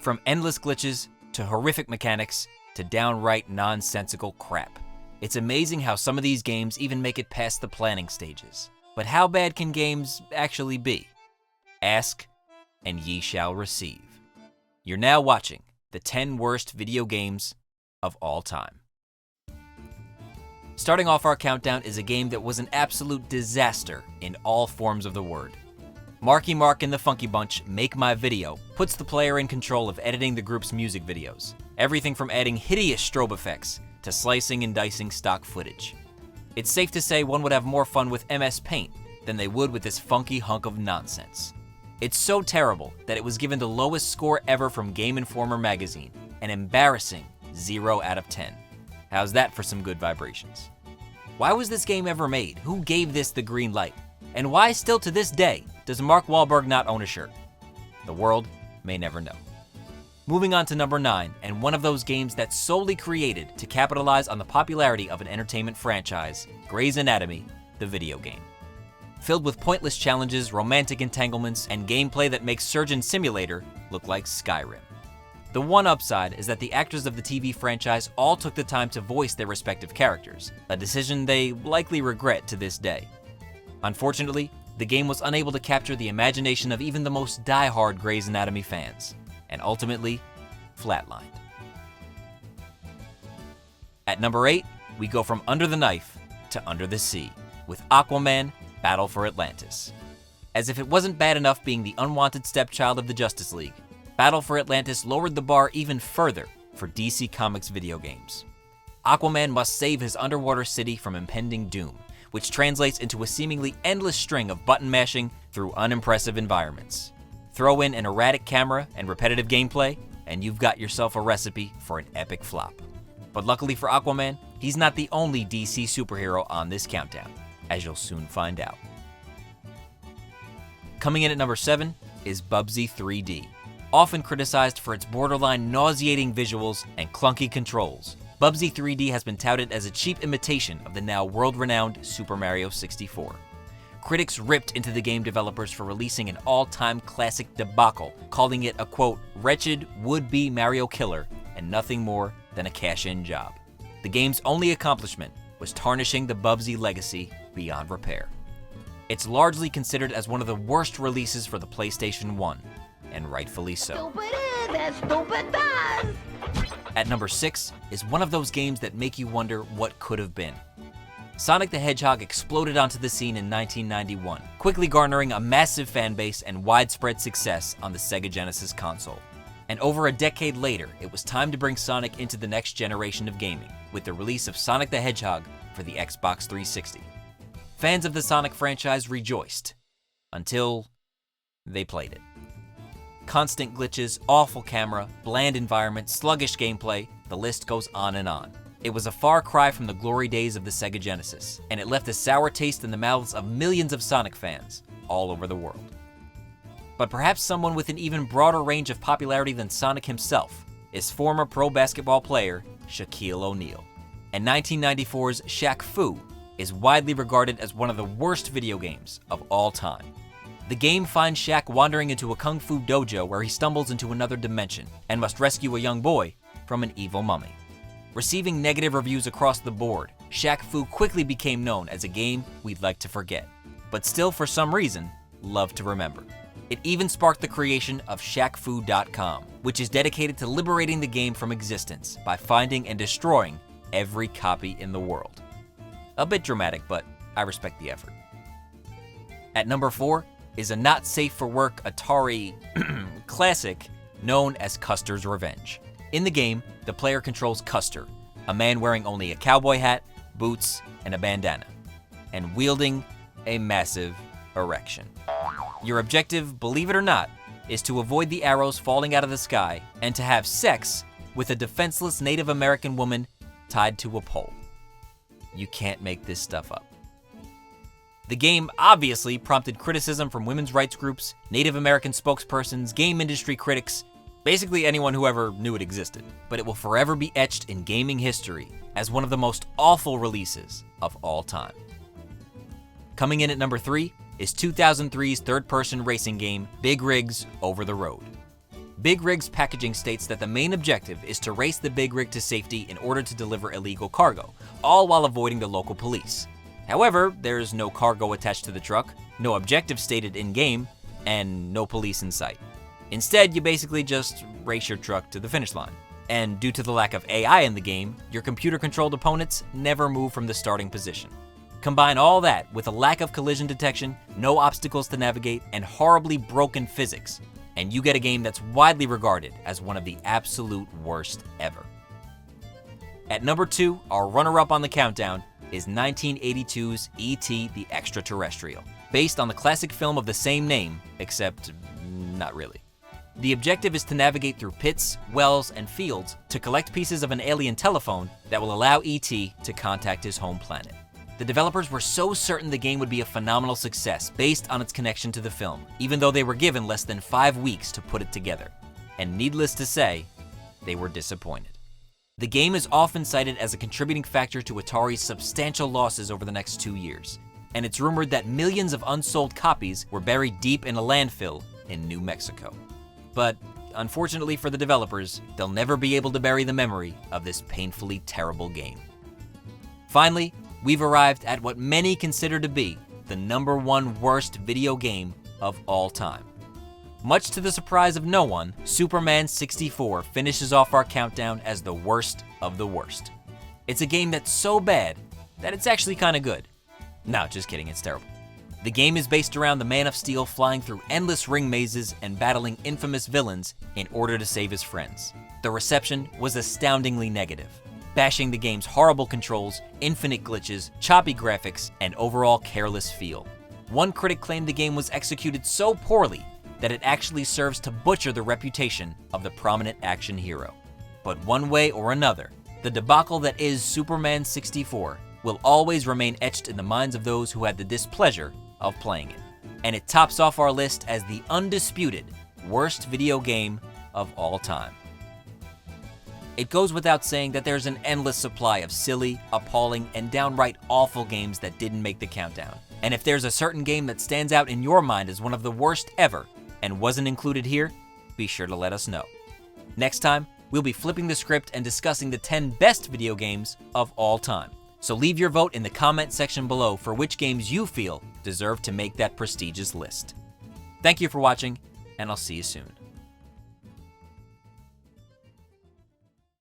From endless glitches, to horrific mechanics, to downright nonsensical crap. It's amazing how some of these games even make it past the planning stages. But how bad can games actually be? Ask, and ye shall receive. You're now watching the 10 worst video games of all time. Starting off our countdown is a game that was an absolute disaster in all forms of the word. Marky Mark and the Funky Bunch Make My Video puts the player in control of editing the group's music videos. Everything from adding hideous strobe effects to slicing and dicing stock footage. It's safe to say one would have more fun with MS Paint than they would with this funky hunk of nonsense. It's so terrible that it was given the lowest score ever from Game Informer magazine, an embarrassing 0 out of 10. How's that for some good vibrations? Why was this game ever made? Who gave this the green light? And why still to this day does Mark Wahlberg not own a shirt? The world may never know. Moving on to number 9, and one of those games that's solely created to capitalize on the popularity of an entertainment franchise, Grey's Anatomy, the video game. Filled with pointless challenges, romantic entanglements, and gameplay that makes Surgeon Simulator look like Skyrim. The one upside is that the actors of the TV franchise all took the time to voice their respective characters, a decision they likely regret to this day. Unfortunately, the game was unable to capture the imagination of even the most die-hard Grey's Anatomy fans, and ultimately flatlined. At number 8, we go from under the knife to under the sea, with AQUAMAN: Battle for Atlantis. As if it wasn't bad enough being the unwanted stepchild of the Justice League, Battle for Atlantis lowered the bar even further for DC Comics video games. Aquaman must save his underwater city from impending doom, which translates into a seemingly endless string of button mashing through unimpressive environments. Throw in an erratic camera and repetitive gameplay, and you've got yourself a recipe for an epic flop. But luckily for Aquaman, he's not the only DC superhero on this countdown, as you'll soon find out. Coming in at number 7 is Bubsy 3D. Often criticized for its borderline nauseating visuals and clunky controls, Bubsy 3D has been touted as a cheap imitation of the now world-renowned Super Mario 64. Critics ripped into the game developers for releasing an all-time classic debacle, calling it a, quote, wretched would-be Mario killer and nothing more than a cash-in job. The game's only accomplishment was tarnishing the Bubsy legacy beyond repair. It's largely considered as one of the worst releases for the PlayStation 1, and rightfully so. At number 6 is one of those games that make you wonder what could have been. Sonic the Hedgehog exploded onto the scene in 1991, quickly garnering a massive fan base and widespread success on the Sega Genesis console. And over a decade later, it was time to bring Sonic into the next generation of gaming, with the release of Sonic the Hedgehog for the Xbox 360. Fans of the Sonic franchise rejoiced, until they played it. Constant glitches, awful camera, bland environment, sluggish gameplay, the list goes on and on. It was a far cry from the glory days of the Sega Genesis, and it left a sour taste in the mouths of millions of Sonic fans all over the world. But perhaps someone with an even broader range of popularity than Sonic himself is former pro basketball player Shaquille O'Neal. And 1994's Shaq Fu is widely regarded as one of the worst video games of all time. The game finds Shaq wandering into a kung fu dojo where he stumbles into another dimension and must rescue a young boy from an evil mummy. Receiving negative reviews across the board, Shaq Fu quickly became known as a game we'd like to forget, but still for some reason, love to remember. It even sparked the creation of ShaqFu.com, which is dedicated to liberating the game from existence by finding and destroying every copy in the world. A bit dramatic, but I respect the effort. At number 4 is a not-safe-for-work Atari classic known as Custer's Revenge. In the game, the player controls Custer, a man wearing only a cowboy hat, boots, and a bandana, and wielding a massive erection. Your objective, believe it or not, is to avoid the arrows falling out of the sky and to have sex with a defenseless Native American woman tied to a pole. You can't make this stuff up. The game obviously prompted criticism from women's rights groups, Native American spokespersons, game industry critics, basically anyone who ever knew it existed. But it will forever be etched in gaming history as one of the most awful releases of all time. Coming in at number 3 is 2003's third-person racing game, Big Rigs Over the Road. Big Rig's packaging states that the main objective is to race the Big Rig to safety in order to deliver illegal cargo, all while avoiding the local police. However, there's no cargo attached to the truck, no objective stated in-game, and no police in sight. Instead, you basically just race your truck to the finish line. And due to the lack of AI in the game, your computer-controlled opponents never move from the starting position. Combine all that with a lack of collision detection, no obstacles to navigate, and horribly broken physics, and you get a game that's widely regarded as one of the absolute worst ever. At number 2, our runner-up on the countdown is 1982's E.T. the Extraterrestrial, based on the classic film of the same name, except not really. The objective is to navigate through pits, wells, and fields to collect pieces of an alien telephone that will allow E.T. to contact his home planet. The developers were so certain the game would be a phenomenal success based on its connection to the film, even though they were given less than 5 weeks to put it together. And needless to say, they were disappointed. The game is often cited as a contributing factor to Atari's substantial losses over the next 2 years, and it's rumored that millions of unsold copies were buried deep in a landfill in New Mexico. But unfortunately for the developers, they'll never be able to bury the memory of this painfully terrible game. Finally, we've arrived at what many consider to be the #1 worst video game of all time. Much to the surprise of no one, Superman 64 finishes off our countdown as the worst of the worst. It's a game that's so bad that it's actually kinda good. No, just kidding, it's terrible. The game is based around the Man of Steel flying through endless ring mazes and battling infamous villains in order to save his friends. The reception was astoundingly negative, bashing the game's horrible controls, infinite glitches, choppy graphics, and overall careless feel. One critic claimed the game was executed so poorly that it actually serves to butcher the reputation of the prominent action hero. But one way or another, the debacle that is Superman 64 will always remain etched in the minds of those who had the displeasure of playing it. And it tops off our list as the undisputed worst video game of all time. It goes without saying that there's an endless supply of silly, appalling, and downright awful games that didn't make the countdown. And if there's a certain game that stands out in your mind as one of the worst ever and wasn't included here, be sure to let us know. Next time, we'll be flipping the script and discussing the 10 best video games of all time. So leave your vote in the comment section below for which games you feel deserve to make that prestigious list. Thank you for watching, and I'll see you soon.